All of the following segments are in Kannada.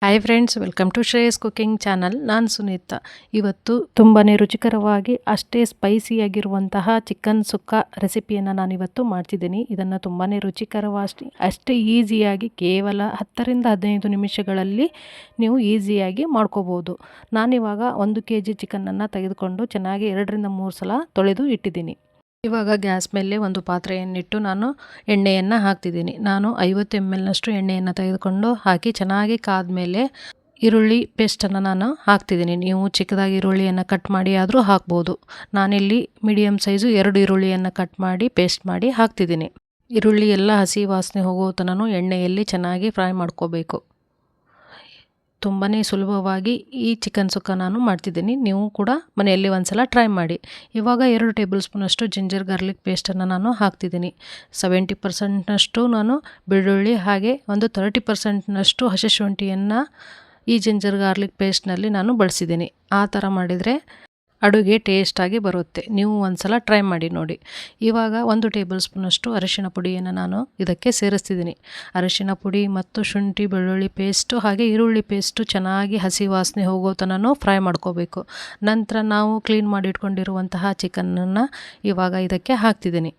Hi friends, welcome to Shreyas cooking channel. ನಾನು ಸುನೀತಾ. ಇವತ್ತು ತುಂಬಾ ರುಚಿಕರವಾಗಿ ಅಷ್ಟೇ ಸ್ಪೈಸಿಯಾಗಿರುವಂತಹ ಚಿಕನ್ ಸುಕ್ಕ ರೆಸಿಪಿಯನ್ನು ನಾನಿವತ್ತು ಮಾಡ್ತಿದ್ದೀನಿ. ಇದನ್ನು ತುಂಬಾ ರುಚಿಕರವಾಗಿ ಅಷ್ಟೇ ಈಸಿಯಾಗಿ ಕೇವಲ 10ರಿಂದ 15 ನಿಮಿಷಗಳಲ್ಲಿ ನೀವು ಈಸಿಯಾಗಿ ಮಾಡ್ಕೋಬೋದು. ನಾನಿವಾಗ 1 kg ಚಿಕನನ್ನು ತೆಗೆದುಕೊಂಡು ಚೆನ್ನಾಗಿ 2ರಿಂದ 3 ಸಲ ತೊಳೆದು ಇಟ್ಟಿದ್ದೀನಿ. ಇವಾಗ ಗ್ಯಾಸ್ ಮೇಲೆ ಒಂದು ಪಾತ್ರೆಯನ್ನಿಟ್ಟು ನಾನು ಎಣ್ಣೆಯನ್ನು ಹಾಕ್ತಿದ್ದೀನಿ. ನಾನು 50 ml ಎಣ್ಣೆಯನ್ನು ತೆಗೆದುಕೊಂಡು ಹಾಕಿ ಚೆನ್ನಾಗಿ ಕಾದ್ಮೇಲೆ ಈರುಳ್ಳಿ ಪೇಸ್ಟನ್ನು ನಾನು ಹಾಕ್ತಿದ್ದೀನಿ. ನೀವು ಚಿಕ್ಕದಾಗಿ ಈರುಳ್ಳಿಯನ್ನು ಕಟ್ ಮಾಡಿ ಆದರೂ ಹಾಕ್ಬೋದು. ನಾನಿಲ್ಲಿ ಮೀಡಿಯಮ್ ಸೈಜು 2 ಈರುಳ್ಳಿಯನ್ನು ಕಟ್ ಮಾಡಿ ಪೇಸ್ಟ್ ಮಾಡಿ ಹಾಕ್ತಿದ್ದೀನಿ. ಈರುಳ್ಳಿ ಎಲ್ಲ ಹಸಿ ವಾಸನೆ ಹೋಗೋ ತನಕ ಎಣ್ಣೆಯಲ್ಲಿ ಚೆನ್ನಾಗಿ ಫ್ರೈ ಮಾಡ್ಕೋಬೇಕು. ತುಂಬಾ ಸುಲಭವಾಗಿ ಈ ಚಿಕನ್ ಸುಕ್ಕ ನಾನು ಮಾಡ್ತಿದ್ದೀನಿ. ನೀವು ಕೂಡ ಮನೆಯಲ್ಲಿ ಒಂದ್ಸಲ ಟ್ರೈ ಮಾಡಿ. ಇವಾಗ 2 ಟೇಬಲ್ ಸ್ಪೂನಷ್ಟು ಜಿಂಜರ್ ಗಾರ್ಲಿಕ್ ಪೇಸ್ಟನ್ನು ನಾನು ಹಾಕ್ತಿದ್ದೀನಿ. 70% ನಾನು ಬೆಳ್ಳುಳ್ಳಿ ಹಾಗೆ ಒಂದು 30% ಹಸಿ ಶುಂಠಿಯನ್ನು ಈ ಜಿಂಜರ್ ಗಾರ್ಲಿಕ್ ಪೇಸ್ಟ್ನಲ್ಲಿ ನಾನು ಬಳಸಿದ್ದೀನಿ. ಆ ಥರ ಮಾಡಿದರೆ ಅಡುಗೆ ಟೇಸ್ಟಾಗಿ ಬರುತ್ತೆ. ನೀವು ಒಂದ್ಸಲ ಟ್ರೈ ಮಾಡಿ ನೋಡಿ. ಇವಾಗ 1 ಟೇಬಲ್ ಸ್ಪೂನಷ್ಟು ಅರಿಶಿಣ ಪುಡಿಯನ್ನು ನಾನು ಇದಕ್ಕೆ ಸೇರಿಸ್ತಿದ್ದೀನಿ. ಅರಿಶಿಣ ಪುಡಿ ಮತ್ತು ಶುಂಠಿ ಬೆಳ್ಳುಳ್ಳಿ ಪೇಸ್ಟು ಹಾಗೆ ಈರುಳ್ಳಿ ಪೇಸ್ಟು ಚೆನ್ನಾಗಿ ಹಸಿ ವಾಸನೆ ಹೋಗೋ ತನಕ ಫ್ರೈ ಮಾಡ್ಕೋಬೇಕು. ನಂತರ ನಾವು ಕ್ಲೀನ್ ಮಾಡಿ ಇಟ್ಕೊಂಡಿರುವಂತಹ ಚಿಕನನ್ನು ಇವಾಗ ಇದಕ್ಕೆ ಹಾಕ್ತಿದ್ದೀನಿ.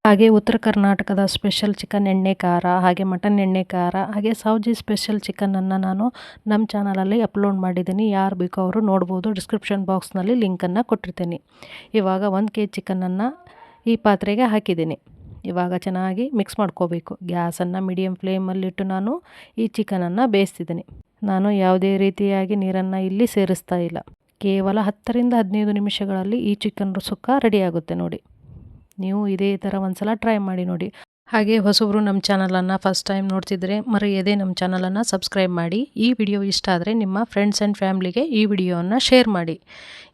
ಹಾಗೆ ಉತ್ತರ ಕರ್ನಾಟಕದ ಸ್ಪೆಷಲ್ ಚಿಕನ್ ಎಣ್ಣೆ ಖಾರ ಹಾಗೆ ಮಟನ್ ಎಣ್ಣೆ ಖಾರ ಹಾಗೆ ಸೌಜಿ ಸ್ಪೆಷಲ್ ಚಿಕನನ್ನು ನಾನು ನಮ್ಮ ಚಾನಲಲ್ಲಿ ಅಪ್ಲೋಡ್ ಮಾಡಿದ್ದೀನಿ. ಯಾರು ಬೇಕೋ ಅವರು ನೋಡ್ಬೋದು. ಡಿಸ್ಕ್ರಿಪ್ಷನ್ ಬಾಕ್ಸ್ನಲ್ಲಿ ಲಿಂಕನ್ನು ಕೊಟ್ಟಿರ್ತೀನಿ. ಇವಾಗ 1 kg ಚಿಕನನ್ನು ಈ ಪಾತ್ರೆಗೆ ಹಾಕಿದ್ದೀನಿ. ಇವಾಗ ಚೆನ್ನಾಗಿ ಮಿಕ್ಸ್ ಮಾಡ್ಕೋಬೇಕು. ಗ್ಯಾಸನ್ನು ಮೀಡಿಯಮ್ ಫ್ಲೇಮಲ್ಲಿಟ್ಟು ನಾನು ಈ ಚಿಕನನ್ನು ಬೇಯಿಸ್ತಿದ್ದೀನಿ. ನಾನು ಯಾವುದೇ ರೀತಿಯಾಗಿ ನೀರನ್ನು ಇಲ್ಲಿ ಸೇರಿಸ್ತಾ ಇಲ್ಲ. ಕೇವಲ 10ರಿಂದ 15 ನಿಮಿಷಗಳಲ್ಲಿ ಈ ಚಿಕನ್ ಸುಕ್ಕ ರೆಡಿಯಾಗುತ್ತೆ ನೋಡಿ. ನೀವು ಇದೇ ಥರ ಒಂದ್ಸಲ ಟ್ರೈ ಮಾಡಿ ನೋಡಿ. ಹಾಗೆ ಹೊಸಬ್ರು ನಮ್ಮ ಚಾನಲನ್ನು ಫಸ್ಟ್ ಟೈಮ್ ನೋಡ್ತಿದ್ರೆ ಮರೆಯದೇ ನಮ್ಮ ಚಾನಲನ್ನು ಸಬ್ಸ್ಕ್ರೈಬ್ ಮಾಡಿ. ಈ ವಿಡಿಯೋ ಇಷ್ಟ ಆದರೆ ನಿಮ್ಮ ಫ್ರೆಂಡ್ಸ್ ಆ್ಯಂಡ್ ಫ್ಯಾಮ್ಲಿಗೆ ಈ ವಿಡಿಯೋವನ್ನು ಶೇರ್ ಮಾಡಿ.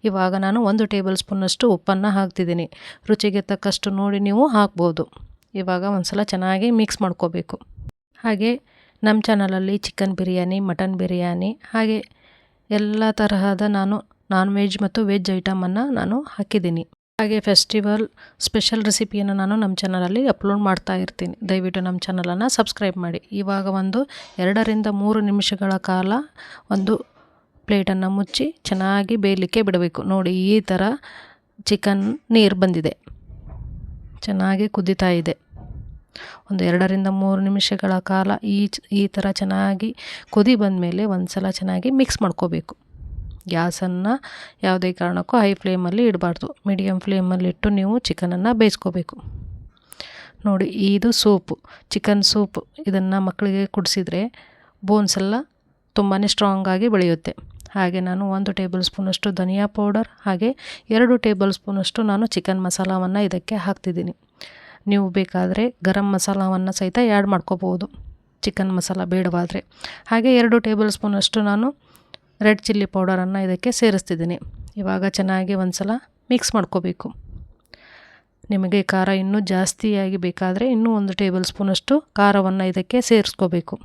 ಇವಾಗ ನಾನು 1 ಟೇಬಲ್ ಸ್ಪೂನಷ್ಟು ಉಪ್ಪನ್ನು ಹಾಕ್ತಿದ್ದೀನಿ. ರುಚಿಗೆ ತಕ್ಕಷ್ಟು ನೋಡಿ ನೀವು ಹಾಕ್ಬೋದು. ಇವಾಗ ಒಂದ್ಸಲ ಚೆನ್ನಾಗಿ ಮಿಕ್ಸ್ ಮಾಡ್ಕೋಬೇಕು. ಹಾಗೆ ನಮ್ಮ ಚಾನಲಲ್ಲಿ ಚಿಕನ್ ಬಿರಿಯಾನಿ, ಮಟನ್ ಬಿರಿಯಾನಿ ಹಾಗೆ ಎಲ್ಲ ತರಹದ ನಾನು ನಾನ್ ವೆಜ್ ಮತ್ತು ವೆಜ್ ಐಟಮನ್ನು ನಾನು ಹಾಕಿದ್ದೀನಿ. ಹಾಗೆ ಫೆಸ್ಟಿವಲ್ ಸ್ಪೆಷಲ್ ರೆಸಿಪಿಯನ್ನು ನಾನು ನಮ್ಮ ಚಾನಲಲ್ಲಿ ಅಪ್ಲೋಡ್ ಮಾಡ್ತಾ ಇರ್ತೀನಿ. ದಯವಿಟ್ಟು ನಮ್ಮ ಚಾನಲನ್ನು ಸಬ್ಸ್ಕ್ರೈಬ್ ಮಾಡಿ. ಇವಾಗ ಒಂದು 2ರಿಂದ 3 ನಿಮಿಷಗಳ ಕಾಲ ಒಂದು ಪ್ಲೇಟನ್ನು ಮುಚ್ಚಿ ಚೆನ್ನಾಗಿ ಬೇಯಲಿಕ್ಕೆ ಬಿಡಬೇಕು. ನೋಡಿ, ಈ ಥರ ಚಿಕನ್ ನೀರು ಬಂದಿದೆ, ಚೆನ್ನಾಗಿ ಕುದೀತಾ ಇದೆ. ಒಂದು 2ರಿಂದ 3 ನಿಮಿಷಗಳ ಕಾಲ ಈ ಥರ ಚೆನ್ನಾಗಿ ಕುದಿ ಬಂದಮೇಲೆ ಒಂದ್ಸಲ ಚೆನ್ನಾಗಿ ಮಿಕ್ಸ್ ಮಾಡ್ಕೋಬೇಕು. ಗ್ಯಾಸನ್ನು ಯಾವುದೇ ಕಾರಣಕ್ಕೂ ಹೈ ಫ್ಲೇಮಲ್ಲಿ ಇಡಬಾರ್ದು. ಮೀಡಿಯಮ್ ಫ್ಲೇಮಲ್ಲಿಟ್ಟು ನೀವು ಚಿಕನನ್ನು ಬೇಯಿಸ್ಕೋಬೇಕು. ನೋಡಿ, ಇದು ಸೂಪು, ಚಿಕನ್ ಸೂಪ್. ಇದನ್ನು ಮಕ್ಕಳಿಗೆ ಕುಡಿಸಿದ್ರೆ ಬೋನ್ಸ್ ಎಲ್ಲ ತುಂಬಾ ಸ್ಟ್ರಾಂಗಾಗಿ ಬೆಳೆಯುತ್ತೆ. ಹಾಗೆ ನಾನು 1 ಟೇಬಲ್ ಸ್ಪೂನಷ್ಟು ಧನಿಯಾ ಪೌಡರ್ ಹಾಗೆ 2 ಟೇಬಲ್ ಸ್ಪೂನಷ್ಟು ನಾನು ಚಿಕನ್ ಮಸಾಲವನ್ನು ಇದಕ್ಕೆ ಹಾಕ್ತಿದ್ದೀನಿ. ನೀವು ಬೇಕಾದರೆ ಗರಂ ಮಸಾಲವನ್ನು ಸಹಿತ ಆ್ಯಡ್ ಮಾಡ್ಕೋಬೋದು, ಚಿಕನ್ ಮಸಾಲ ಬೇಡವಾದರೆ. ಹಾಗೆ 2 ಟೇಬಲ್ ಸ್ಪೂನಷ್ಟು ನಾನು ರೆಡ್ ಚಿಲ್ಲಿ ಪೌಡರನ್ನು ಇದಕ್ಕೆ ಸೇರಿಸ್ತಿದ್ದೀನಿ. ಇವಾಗ ಚೆನ್ನಾಗಿ ಒಂದ್ಸಲ ಮಿಕ್ಸ್ ಮಾಡ್ಕೋಬೇಕು. ನಿಮಗೆ ಖಾರ ಇನ್ನೂ ಜಾಸ್ತಿಯಾಗಿ ಬೇಕಾದರೆ ಇನ್ನೂ 1 ಟೇಬಲ್ ಸ್ಪೂನಷ್ಟು ಖಾರವನ್ನು ಇದಕ್ಕೆ ಸೇರಿಸ್ಕೋಬೇಕು.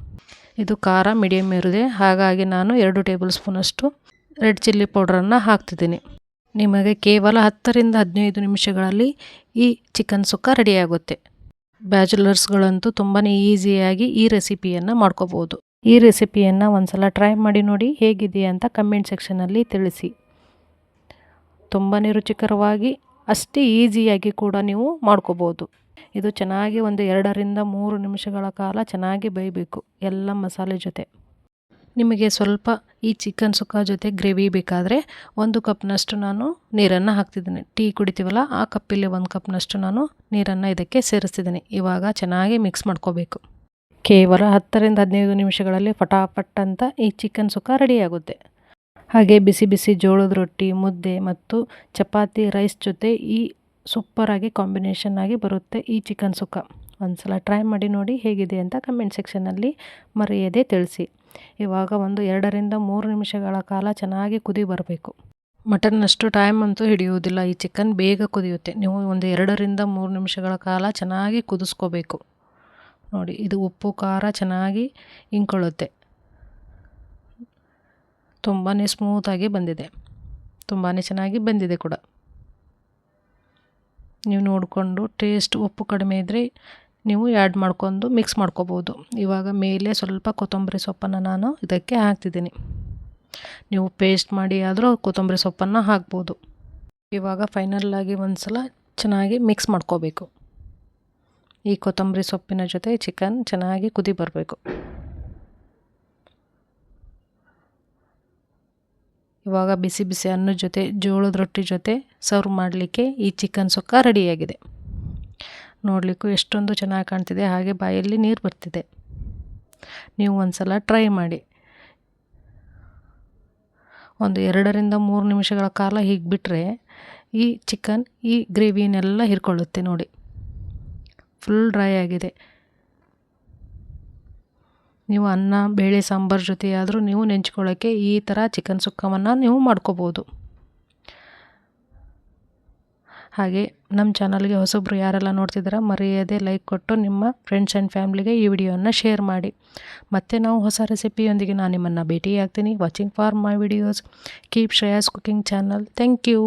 ಇದು ಖಾರ ಮೀಡಿಯಮ್ ಇರುತ್ತೆ, ಹಾಗಾಗಿ ನಾನು 2 ಟೇಬಲ್ ಸ್ಪೂನಷ್ಟು ರೆಡ್ ಚಿಲ್ಲಿ ಪೌಡರನ್ನು ಹಾಕ್ತಿದ್ದೀನಿ. ನಿಮಗೆ ಕೇವಲ 10ರಿಂದ 15 ನಿಮಿಷಗಳಲ್ಲಿ ಈ ಚಿಕನ್ ಸುಕ್ಕ ರೆಡಿಯಾಗುತ್ತೆ. ಬ್ಯಾಚುಲರ್ಸ್ಗಳಂತೂ ತುಂಬಾ ಈಸಿಯಾಗಿ ಈ ರೆಸಿಪಿಯನ್ನು ಮಾಡ್ಕೋಬೋದು. ಈ ರೆಸಿಪಿಯನ್ನು ಒಂದ್ಸಲ ಟ್ರೈ ಮಾಡಿ ನೋಡಿ. ಹೇಗಿದೆಯಾ ಅಂತ ಕಮೆಂಟ್ ಸೆಕ್ಷನಲ್ಲಿ ತಿಳಿಸಿ. ತುಂಬಾ ರುಚಿಕರವಾಗಿ ಅಷ್ಟೇ ಈಸಿಯಾಗಿ ಕೂಡ ನೀವು ಮಾಡ್ಕೋಬೋದು. ಇದು ಚೆನ್ನಾಗಿ ಒಂದು 2ರಿಂದ 3 ನಿಮಿಷಗಳ ಕಾಲ ಚೆನ್ನಾಗಿ ಬೇಯಬೇಕು ಎಲ್ಲ ಮಸಾಲೆ ಜೊತೆ. ನಿಮಗೆ ಸ್ವಲ್ಪ ಈ ಚಿಕನ್ ಸುಕ್ಕ ಜೊತೆ ಗ್ರೇವಿ ಬೇಕಾದರೆ 1 ಕಪ್ನಷ್ಟು ನಾನು ನೀರನ್ನು ಹಾಕ್ತಿದ್ದೀನಿ. ಟೀ ಕುಡಿತೀವಲ್ಲ ಆ ಕಪ್ಪಲ್ಲಿ 1 ಕಪ್ನಷ್ಟು ನಾನು ನೀರನ್ನು ಇದಕ್ಕೆ ಸೇರಿಸ್ತಿದ್ದೀನಿ. ಇವಾಗ ಚೆನ್ನಾಗಿ ಮಿಕ್ಸ್ ಮಾಡ್ಕೋಬೇಕು. ಕೇವಲ 10ರಿಂದ 15 ನಿಮಿಷಗಳಲ್ಲಿ ಫಟಾಫಟ್ ಅಂತ ಈ ಚಿಕನ್ ಸುಕ್ಕ ರೆಡಿಯಾಗುತ್ತೆ. ಹಾಗೆ ಬಿಸಿ ಬಿಸಿ ಜೋಳದ ರೊಟ್ಟಿ, ಮುದ್ದೆ ಮತ್ತು ಚಪಾತಿ, ರೈಸ್ ಜೊತೆ ಈ ಸೂಪರಾಗಿ ಕಾಂಬಿನೇಷನ್ ಆಗಿ ಬರುತ್ತೆ ಈ ಚಿಕನ್ ಸುಕ್ಕ. ಒಂದ್ಸಲ ಟ್ರೈ ಮಾಡಿ ನೋಡಿ. ಹೇಗಿದೆ ಅಂತ ಕಮೆಂಟ್ ಸೆಕ್ಷನಲ್ಲಿ ಮರೆಯದೇ ತಿಳಿಸಿ. ಇವಾಗ ಒಂದು 2ರಿಂದ 3 ನಿಮಿಷಗಳ ಕಾಲ ಚೆನ್ನಾಗಿ ಕುದಿ ಬರಬೇಕು. ಮಟನ್ನಷ್ಟು ಟೈಮ್ ಅಂತೂ ಹಿಡಿಯುವುದಿಲ್ಲ, ಈ ಚಿಕನ್ ಬೇಗ ಕುದಿಯುತ್ತೆ. ನೀವು ಒಂದು 2ರಿಂದ 3 ನಿಮಿಷಗಳ ಕಾಲ ಚೆನ್ನಾಗಿ ಕುದಿಸ್ಕೋಬೇಕು. ನೋಡಿ, ಇದು ಉಪ್ಪು ಖಾರ ಚೆನ್ನಾಗಿ ಇಂಕೊಳ್ಳುತ್ತೆ. ತುಂಬಾ ಸ್ಮೂತಾಗಿ ಬಂದಿದೆ, ತುಂಬಾ ಚೆನ್ನಾಗಿ ಬಂದಿದೆ ಕೂಡ. ನೀವು ನೋಡಿಕೊಂಡು ಟೇಸ್ಟ್ ಉಪ್ಪು ಕಡಿಮೆ ಇದ್ದರೆ ನೀವು ಆ್ಯಡ್ ಮಾಡ್ಕೊಂಡು ಮಿಕ್ಸ್ ಮಾಡ್ಕೋಬೋದು. ಇವಾಗ ಮೇಲೆ ಸ್ವಲ್ಪ ಕೊತ್ತಂಬರಿ ಸೊಪ್ಪನ್ನು ನಾನು ಇದಕ್ಕೆ ಹಾಕ್ತಿದ್ದೀನಿ. ನೀವು ಪೇಸ್ಟ್ ಮಾಡಿ ಆದರೂ ಕೊತ್ತಂಬರಿ ಸೊಪ್ಪನ್ನು ಹಾಕ್ಬೋದು. ಇವಾಗ ಫೈನಲ್ಲಾಗಿ ಒಂದು ಸಲ ಚೆನ್ನಾಗಿ ಮಿಕ್ಸ್ ಮಾಡ್ಕೋಬೇಕು. ಈ ಕೊತ್ತಂಬರಿ ಸೊಪ್ಪಿನ ಜೊತೆ ಚಿಕನ್ ಚೆನ್ನಾಗಿ ಕುದಿ ಬರಬೇಕು. ಇವಾಗ ಬಿಸಿ ಬಿಸಿ ಅನ್ನದ ಜೊತೆ ಜೋಳದ ರೊಟ್ಟಿ ಜೊತೆ ಸರ್ವ್ ಮಾಡಲಿಕ್ಕೆ ಈ ಚಿಕನ್ ಸುಕ್ಕ ರೆಡಿಯಾಗಿದೆ. ನೋಡಲಿಕ್ಕೂ ಎಷ್ಟೊಂದು ಚೆನ್ನಾಗಿ ಕಾಣ್ತಿದೆ, ಹಾಗೆ ಬಾಯಲ್ಲಿ ನೀರು ಬರ್ತಿದೆ. ನೀವು ಒಂದು ಸಲ ಟ್ರೈ ಮಾಡಿ. ಒಂದು 2ರಿಂದ 3 ನಿಮಿಷಗಳ ಕಾಲ ಹೀಗೆ ಬಿಟ್ಟರೆ ಈ ಚಿಕನ್ ಈ ಗ್ರೇವಿನೆಲ್ಲ ಹಿರ್ಕೊಳ್ಳುತ್ತೆ. ನೋಡಿ, ಫುಲ್ ಡ್ರೈ ಆಗಿದೆ. ನೀವು ಅನ್ನ ಬೇಳೆ ಸಾಂಬಾರು ಜೊತೆಯಾದರೂ ನೀವು ನೆಂಚ್ಕೊಳ್ಳೋಕ್ಕೆ ಈ ಥರ ಚಿಕನ್ ಸುಕ್ಕವನ್ನು ನೀವು ಮಾಡ್ಕೋಬೋದು. ಹಾಗೆ ನಮ್ಮ ಚಾನಲ್ಗೆ ಹೊಸಬ್ರು ಯಾರೆಲ್ಲ ನೋಡ್ತಿದ್ದೀರಾ ಮರೆಯದೆ ಲೈಕ್ ಕೊಟ್ಟು ನಿಮ್ಮ ಫ್ರೆಂಡ್ಸ್ ಆ್ಯಂಡ್ ಫ್ಯಾಮ್ಲಿಗೆ ಈ ವಿಡಿಯೋನ ಶೇರ್ ಮಾಡಿ. ಮತ್ತು ನಾವು ಹೊಸ ರೆಸಿಪಿಯೊಂದಿಗೆ ನಾನು ನಿಮ್ಮನ್ನು ಭೇಟಿಯಾಗ್ತೀನಿ. Watching for my videos. Keep Shreyas cooking channel. Thank you.